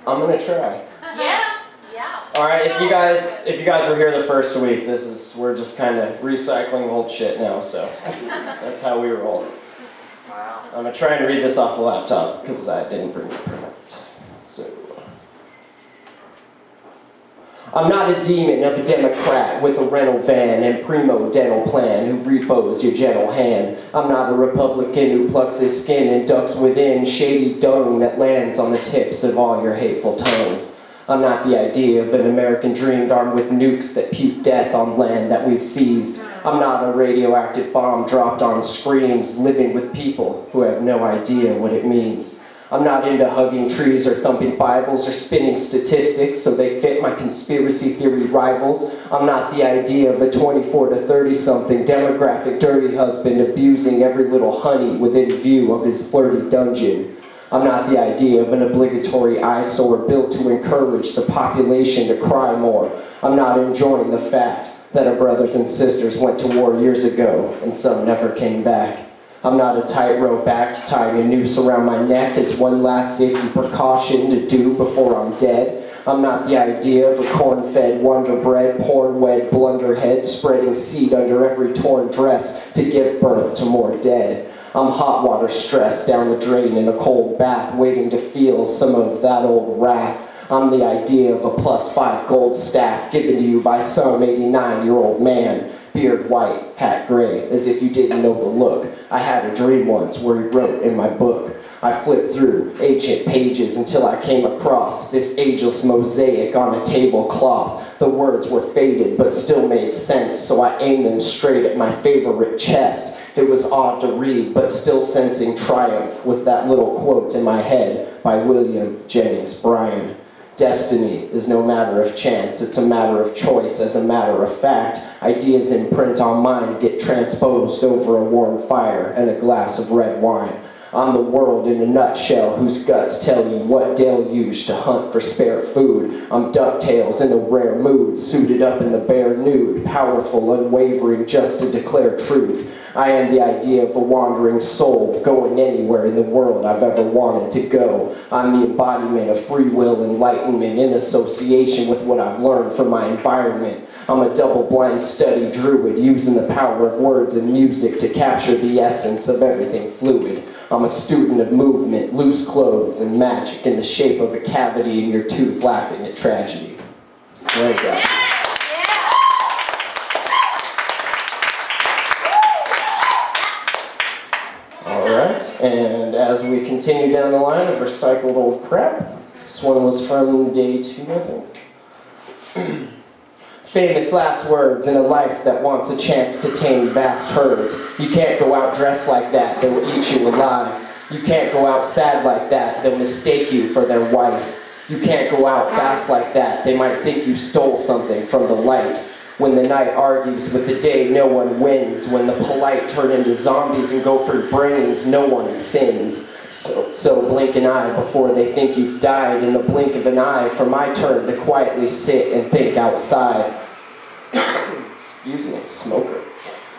I'm gonna try. Yeah. Yeah. All right. If you guys were here the first week, we're just kind of recycling old shit now. So that's how we roll. Wow. I'm gonna try and read this off the laptop because I didn't bring it print. So. I'm not a demon of a Democrat with a rental van and primo dental plan who repos your gentle hand. I'm not a Republican who plucks his skin and ducks within shady dung that lands on the tips of all your hateful tongues. I'm not the idea of an American dream armed with nukes that puke death on land that we've seized. I'm not a radioactive bomb dropped on screens living with people who have no idea what it means. I'm not into hugging trees or thumping Bibles or spinning statistics so they fit my conspiracy theory rivals. I'm not the idea of a 24 to 30-something demographic dirty husband abusing every little honey within view of his flirty dungeon. I'm not the idea of an obligatory eyesore built to encourage the population to cry more. I'm not enjoying the fact that our brothers and sisters went to war years ago and some never came back. I'm not a tightrope act tying a noose around my neck as one last safety precaution to do before I'm dead. I'm not the idea of a corn-fed wonder bread, porn-wed blunderhead spreading seed under every torn dress to give birth to more dead. I'm hot water stressed down the drain in a cold bath waiting to feel some of that old wrath. I'm the idea of a +5 gold staff given to you by some 89-year-old man. Beard white, hat gray, as if you didn't know the look. I had a dream once where he wrote in my book. I flipped through ancient pages until I came across this ageless mosaic on a tablecloth. The words were faded but still made sense, so I aimed them straight at my favorite chest. It was odd to read, but still sensing triumph was that little quote in my head by William Jennings Bryan. Destiny is no matter of chance, it's a matter of choice. As a matter of fact, ideas in print on mind get transposed over a warm fire and a glass of red wine. I'm the world in a nutshell whose guts tell you what deluge to hunt for spare food. I'm DuckTales in a rare mood, suited up in the bare nude, powerful, unwavering just to declare truth. I am the idea of a wandering soul, going anywhere in the world I've ever wanted to go. I'm the embodiment of free will enlightenment in association with what I've learned from my environment. I'm a double-blind study druid using the power of words and music to capture the essence of everything fluid. I'm a student of movement, loose clothes, and magic in the shape of a cavity in your tooth laughing at tragedy. There you go. Alright, and as we continue down the line of recycled old crap, this one was from day 2, I think. Famous last words in a life that wants a chance to tame vast herds. You can't go out dressed like that, they will eat you alive. You can't go out sad like that, they'll mistake you for their wife. You can't go out fast like that, they might think you stole something from the light. When the night argues with the day, no one wins. When the polite turn into zombies and go for brains, no one sins. So blink an eye before they think you've died. In the blink of an eye, for my turn to quietly sit and think outside. Excuse me, smoker.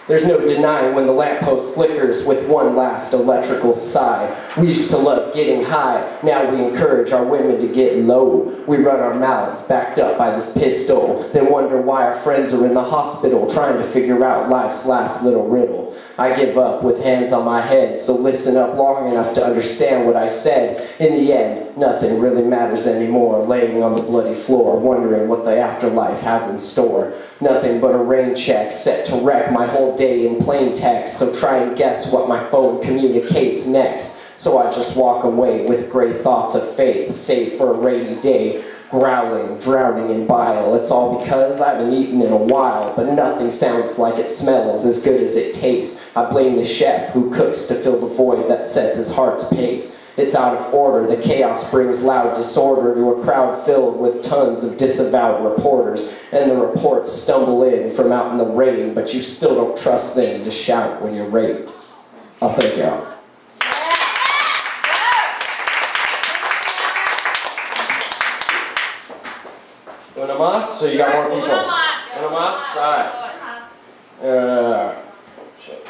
There's no denying when the lamppost flickers with one last electrical sigh. We used to love getting high, now we encourage our women to get low. We run our mouths backed up by this pistol, then wonder why our friends are in the hospital trying to figure out life's last little riddle. I give up with hands on my head, so listen up long enough to understand what I said. In the end, nothing really matters anymore, laying on the bloody floor, wondering what the afterlife has in store. Nothing but a rain check set to wreck my whole day in plain text, so try and guess what my phone communicates next. So I just walk away with gray thoughts of faith, save for a rainy day. Growling, drowning in bile. It's all because I haven't eaten in a while, but nothing sounds like it smells as good as it tastes. I blame the chef who cooks to fill the void that sets his heart's pace. It's out of order, the chaos brings loud disorder to a crowd filled with tons of disavowed reporters, and the reports stumble in from out in the rain, but you still don't trust them to shout when you're raped. I'll thank y'all. Una más? So you got more people? Una más. Una más? Alright. Shit.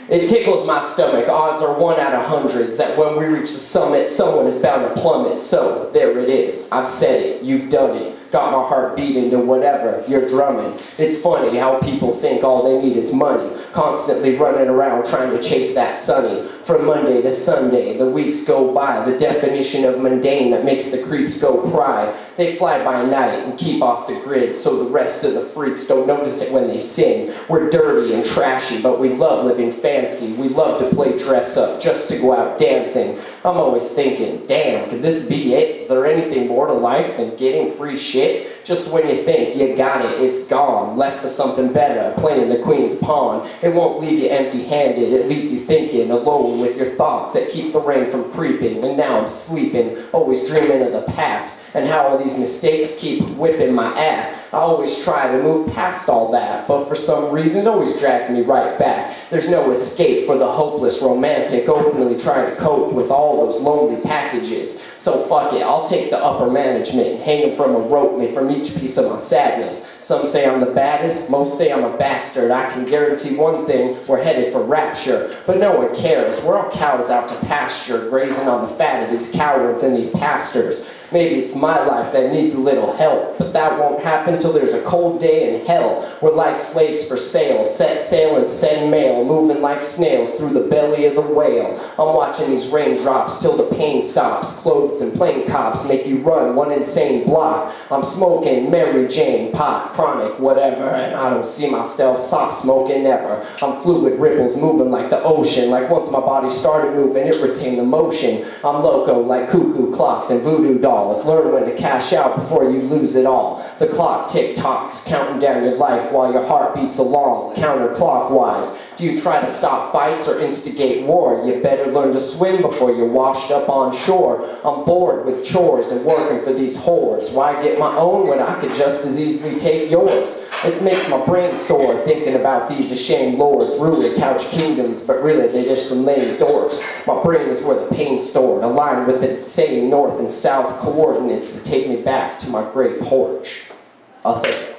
It tickles my stomach, odds are 1 out of hundreds that when we reach the summit, someone is bound to plummet. So, there it is, I've said it, you've done it. Got my heart beating to whatever you're drumming. It's funny how people think all they need is money, constantly running around trying to chase that sunny. From Monday to Sunday, the weeks go by, the definition of mundane that makes the creeps go cry. They fly by night and keep off the grid so the rest of the freaks don't notice it when they sin. We're dirty and trashy, but we love living fancy. We love to play dress up just to go out dancing. I'm always thinking, damn, could this be it? Is there anything more to life than getting free shit? Just when you think you got it, it's gone. Left for something better, playing the queen's pawn. It won't leave you empty-handed, it leaves you thinking, alone with your thoughts that keep the rain from creeping. And now I'm sleeping, always dreaming of the past, and how all these mistakes keep whipping my ass. I always try to move past all that, but for some reason it always drags me right back. There's no escape for the hopeless romantic, openly trying to cope with all those lonely packages. So fuck it, I'll take the upper management, hanging from a rope me from each piece of my sadness. Some say I'm the baddest, most say I'm a bastard. I can guarantee one thing, we're headed for rapture. But no one cares, we're all cows out to pasture, grazing on the fat of these cowards and these pastors. Maybe it's my life that needs a little help, but that won't happen till there's a cold day in hell. We're like slaves for sale, set sail and send mail, moving like snails through the belly of the whale. I'm watching these raindrops till the pain stops. Clothes and plain cops make you run one insane block. I'm smoking Mary Jane, pot, chronic, whatever, and I don't see myself stop smoking ever. I'm fluid ripples moving like the ocean, like once my body started moving, it retained the motion. I'm loco like cuckoo clocks and voodoo dolls. Learn when to cash out before you lose it all. The clock tick-tocks, counting down your life while your heart beats along, counterclockwise. Do you try to stop fights or instigate war? You better learn to swim before you're washed up on shore. I'm bored with chores and working for these whores. Why get my own when I could just as easily take yours? It makes my brain sore thinking about these ashamed lords ruling couch kingdoms, but really they're just some lame dorks. My brain is where the pain's stored, aligned with the same north and south coordinates to take me back to my great porch. I'll thank you.